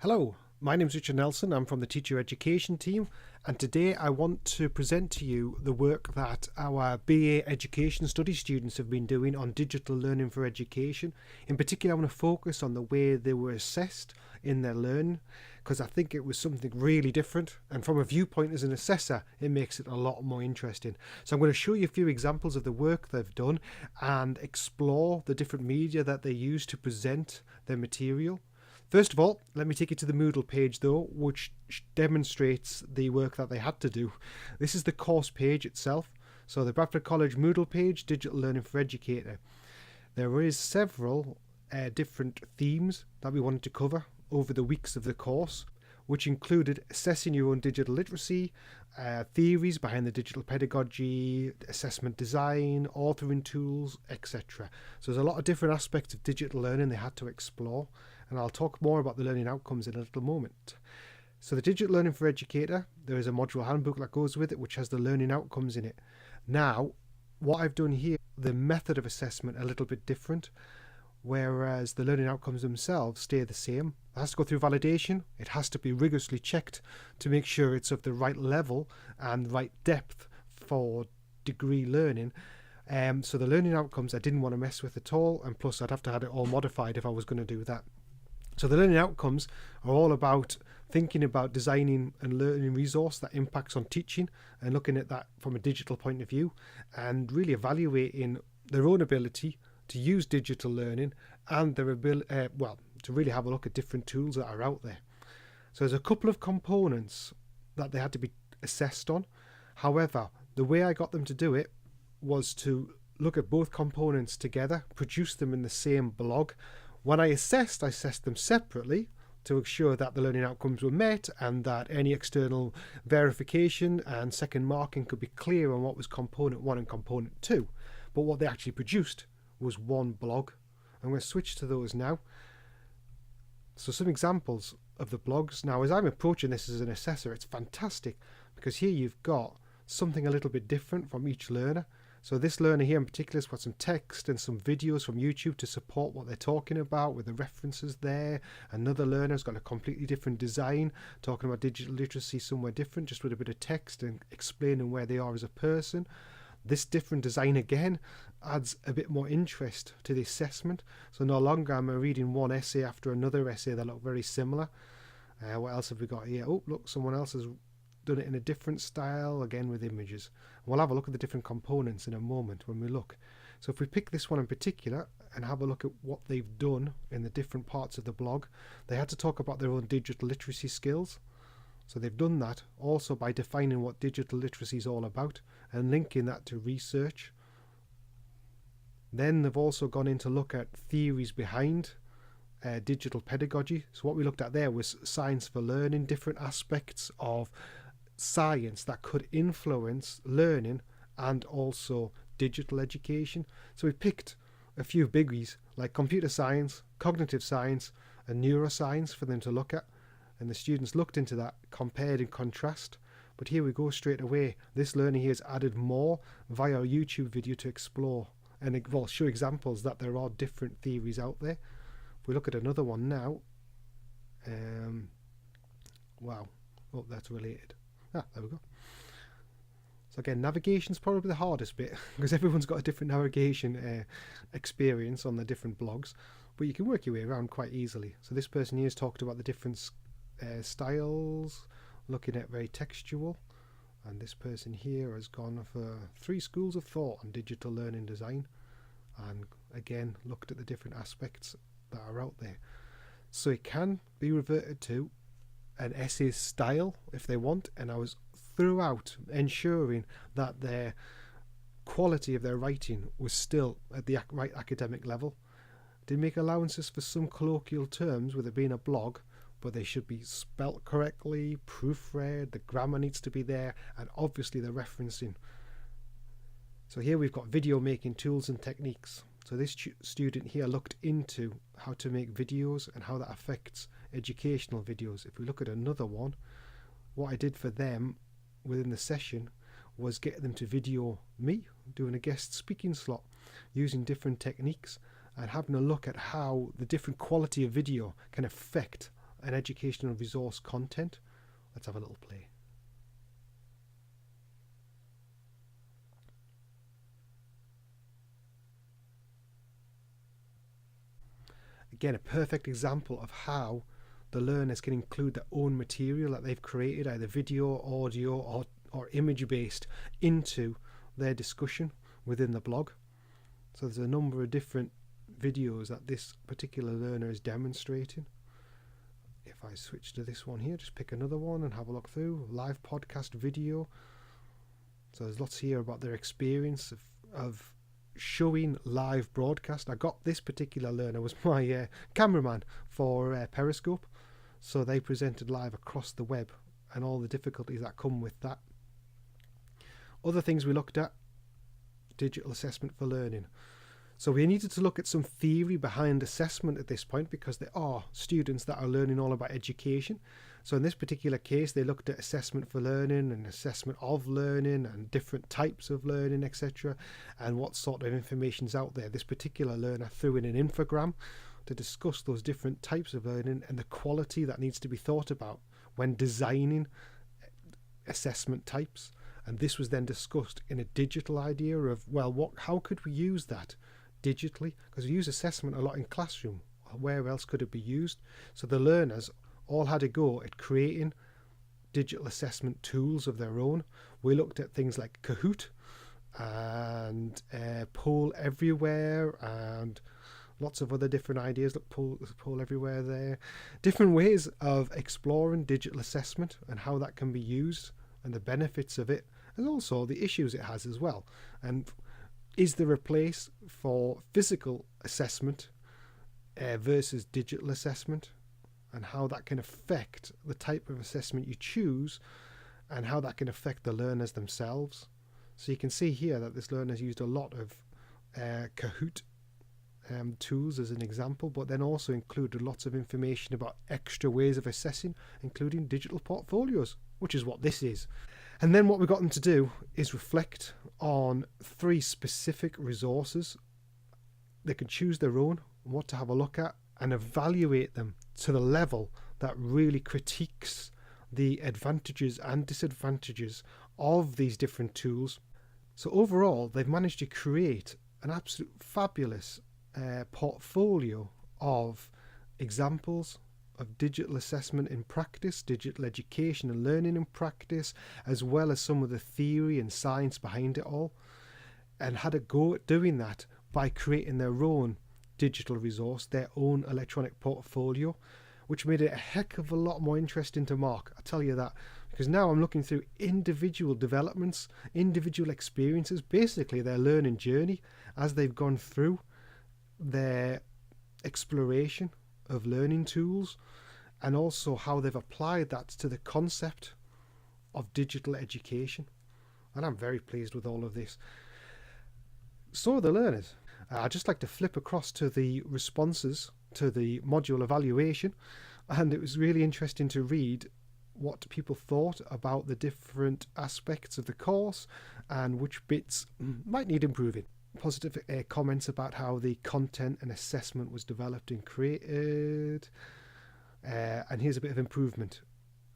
Hello, my name is Richard Nelson. I'm from the Teacher Education team, and today I want to present to you the work that our BA Education Study students have been doing on digital learning for education. In particular, I want to focus on the way they were assessed in their learning, because I think it was something really different, and from a viewpoint as an assessor, it makes it a lot more interesting. So I'm going to show you a few examples of the work they've done and explore the different media that they use to present their material. First of all, let me take you to the Moodle page though, which demonstrates the work that they had to do. This is the course page itself. So the Bradford College Moodle page, Digital Learning for Educator. There is several different themes that we wanted to cover over the weeks of the course, which included assessing your own digital literacy, theories behind the digital pedagogy, assessment design, authoring tools, etc. So there's a lot of different aspects of digital learning they had to explore, and I'll talk more about the learning outcomes in a little moment. So the Digital Learning for Educator, there is a module handbook that goes with it, which has the learning outcomes in it. Now, what I've done here, the method of assessment a little bit different, whereas the learning outcomes themselves stay the same. It has to go through validation. It has to be rigorously checked to make sure it's of the right level and right depth for degree learning. So the learning outcomes I didn't want to mess with at all, and plus I'd have to have it all modified if I was going to do that. So the learning outcomes are all about thinking about designing a learning resource that impacts on teaching and looking at that from a digital point of view and really evaluating their own ability to use digital learning and their ability, to really have a look at different tools that are out there. So there's a couple of components that they had to be assessed on. However, the way I got them to do it was to look at both components together, produce them in the same blog. When I assessed them separately to ensure that the learning outcomes were met and that any external verification and second marking could be clear on what was component 1 and component 2. But what they actually produced was one blog. I'm going to switch to those now. So some examples of the blogs. Now, as I'm approaching this as an assessor, it's fantastic because here you've got something a little bit different from each learner. So this learner here in particular has got some text and some videos from YouTube to support what they're talking about with the references there. Another learner has got a completely different design, talking about digital literacy somewhere different, just with a bit of text and explaining where they are as a person. This different design again adds a bit more interest to the assessment. So no longer am I reading one essay after another essay that look very similar. What else have we got here? Oh, look, someone else has done it in a different style, again with images. We'll have a look at the different components in a moment when we look. So if we pick this one in particular and have a look at what they've done in the different parts of the blog, they had to talk about their own digital literacy skills. So they've done that also by defining what digital literacy is all about and linking that to research. Then they've also gone in to look at theories behind digital pedagogy. So what we looked at there was science for learning, different aspects of science that could influence learning and also digital education. So we picked a few biggies like computer science, cognitive science and neuroscience for them to look at, and the students looked into that, compared and contrast. But here we go straight away. This learner here has added more via a YouTube video to explore and show examples that there are different theories out there. If we look at another one now, wow, oh, that's related. There we go. So again, navigation is probably the hardest bit because everyone's got a different navigation experience on the different blogs, but you can work your way around quite easily. So this person here has talked about the different styles, looking at very textual, and this person here has gone for 3 schools of thought on digital learning design, and again looked at the different aspects that are out there. So it can be reverted to an essay style if they want, and I was throughout ensuring that their quality of their writing was still at the right academic level. Did make allowances for some colloquial terms with it being a blog, but they should be spelt correctly, proofread, the grammar needs to be there, and obviously the referencing. So here we've got video making tools and techniques. So this student here looked into how to make videos and how that affects educational videos. If we look at another one, what I did for them within the session was get them to video me doing a guest speaking slot using different techniques and having a look at how the different quality of video can affect and educational resource content. Let's have a little play. Again, a perfect example of how the learners can include their own material that they've created, either video, audio, or image based, into their discussion within the blog. So there's a number of different videos that this particular learner is demonstrating. If I switch to this one here, just pick another one and have a look through. Live podcast video. So there's lots here about their experience of showing live broadcast. I got this particular learner was my cameraman for Periscope. So they presented live across the web and all the difficulties that come with that. Other things we looked at: digital assessment for learning. So we needed to look at some theory behind assessment at this point, because there are students that are learning all about education. So in this particular case, they looked at assessment for learning and assessment of learning and different types of learning, etc., and what sort of information's out there. This particular learner threw in an infogram to discuss those different types of learning and the quality that needs to be thought about when designing assessment types. And this was then discussed in a digital idea of, well, how could we use that digitally? Because we use assessment a lot in classroom. Where else could it be used? So the learners all had a go at creating digital assessment tools of their own. We looked at things like Kahoot and Poll Everywhere and lots of other different ideas. Look, Poll Everywhere there. Different ways of exploring digital assessment and how that can be used and the benefits of it, and also the issues it has as well. And is there a place for physical assessment versus digital assessment, and how that can affect the type of assessment you choose and how that can affect the learners themselves. So you can see here that this learner's used a lot of Kahoot tools as an example, but then also included lots of information about extra ways of assessing, including digital portfolios, which is what this is. And then what we got them to do is reflect on 3 specific resources. They can choose their own, what to have a look at, and evaluate them to the level that really critiques the advantages and disadvantages of these different tools. So overall, they've managed to create an absolute fabulous portfolio of examples of digital assessment in practice, digital education and learning in practice, as well as some of the theory and science behind it all, and had a go at doing that by creating their own digital resource, their own electronic portfolio, which made it a heck of a lot more interesting to mark. I tell you that, because now I'm looking through individual developments, individual experiences, basically their learning journey as they've gone through their exploration of learning tools, and also how they've applied that to the concept of digital education. And I'm very pleased with all of this. So are the learners. I'd just like to flip across to the responses to the module evaluation, and it was really interesting to read what people thought about the different aspects of the course and which bits might need improving. Positive comments about how the content and assessment was developed and created, and here's a bit of improvement.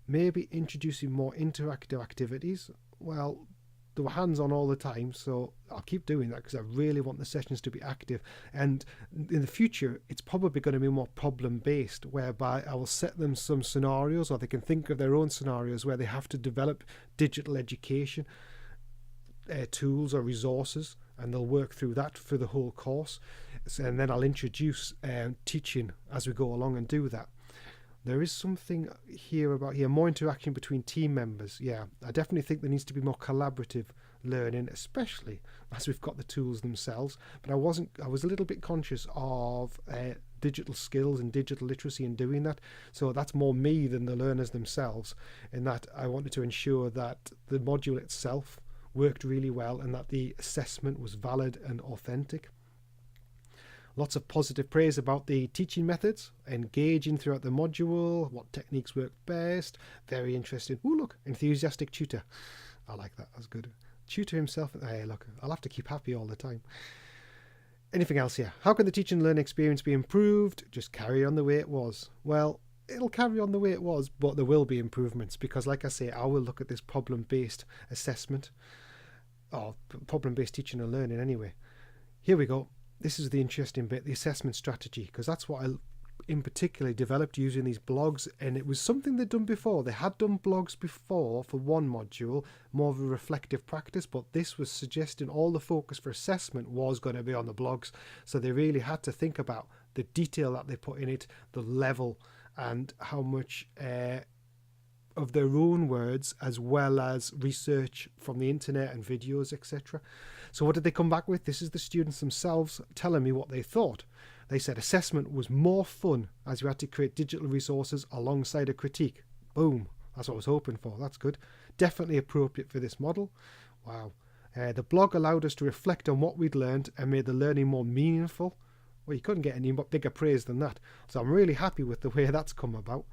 Maybe introducing more interactive activities. Well, they were hands-on all the time, so I'll keep doing that because I really want the sessions to be active. And in the future, it's probably going to be more problem-based, whereby I will set them some scenarios, or they can think of their own scenarios where they have to develop digital education tools or resources, and they'll work through that for the whole course. And then I'll introduce teaching as we go along and do that. There is something here about more interaction between team members. Yeah, I definitely think there needs to be more collaborative learning, especially as we've got the tools themselves. But I was a little bit conscious of digital skills and digital literacy in doing that. So that's more me than the learners themselves, in that I wanted to ensure that the module itself worked really well and that the assessment was valid and authentic. Lots of positive praise about the teaching methods, engaging throughout the module, what techniques work best. Very interesting. Oh, look, enthusiastic tutor. I like that. That's good. Tutor himself. Hey, look, I'll have to keep happy all the time. Anything else here? How can the teaching and learning experience be improved? Just carry on the way it was. Well, it'll carry on the way it was, but there will be improvements because, like I say, I will look at this problem-based assessment or problem-based teaching and learning anyway. Here we go. This is the interesting bit, the assessment strategy, because that's what I in particular developed using these blogs, and it was something they'd done before. They had done blogs before for one module, more of a reflective practice, but this was suggesting all the focus for assessment was going to be on the blogs. So they really had to think about the detail that they put in it, the level, and how much of their own words as well as research from the internet and videos, etc. So what did they come back with? This is the students themselves telling me what they thought. They said assessment was more fun as you had to create digital resources alongside a critique. Boom. That's what I was hoping for. That's good. Definitely appropriate for this model. Wow. The blog allowed us to reflect on what we'd learned and made the learning more meaningful. Well, you couldn't get any bigger praise than that. So I'm really happy with the way that's come about.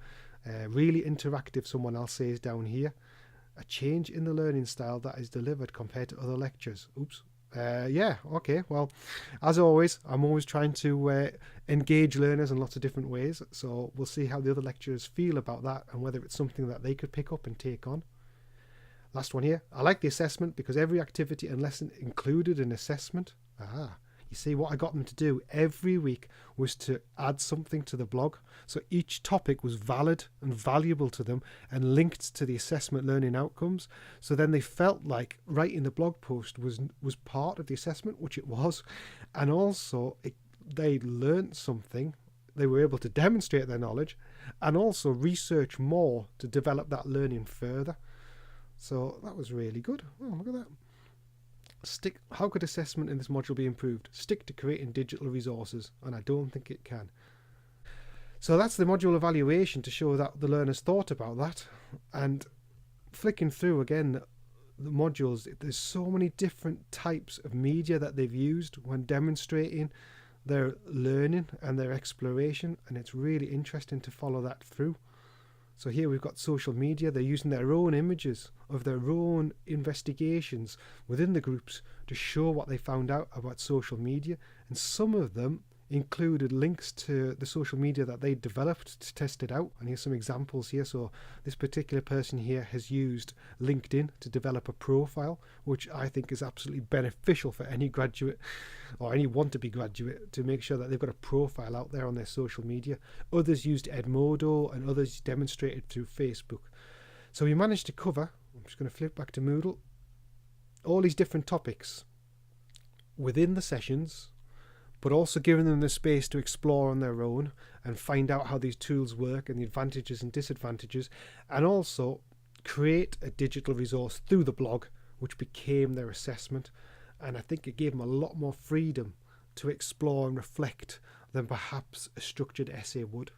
Really interactive, someone else says down here. A change in the learning style that is delivered compared to other lectures. Oops. Yeah, okay. Well, as always, I'm always trying to engage learners in lots of different ways. So we'll see how the other lecturers feel about that and whether it's something that they could pick up and take on. Last one here. I like the assessment because every activity and lesson included an assessment. You see, what I got them to do every week was to add something to the blog. So each topic was valid and valuable to them and linked to the assessment learning outcomes. So then they felt like writing the blog post was part of the assessment, which it was. And also they learned something. They were able to demonstrate their knowledge and also research more to develop that learning further. So that was really good. Oh, look at that. How could assessment in this module be improved? Stick to creating digital resources, and I don't think it can. So that's the module evaluation to show that the learners thought about that. And flicking through again the modules, there's so many different types of media that they've used when demonstrating their learning and their exploration, and it's really interesting to follow that through. So here we've got social media. They're using their own images of their own investigations within the groups to show what they found out about social media. And some of them included links to the social media that they developed to test it out. And here's some examples here. So this particular person here has used LinkedIn to develop a profile, which I think is absolutely beneficial for any graduate or any want-to-be graduate to make sure that they've got a profile out there on their social media. Others used Edmodo and others demonstrated through Facebook. So we managed to cover, I'm just going to flip back to Moodle, all these different topics within the sessions, but also giving them the space to explore on their own and find out how these tools work and the advantages and disadvantages, and also create a digital resource through the blog, which became their assessment. And I think it gave them a lot more freedom to explore and reflect than perhaps a structured essay would.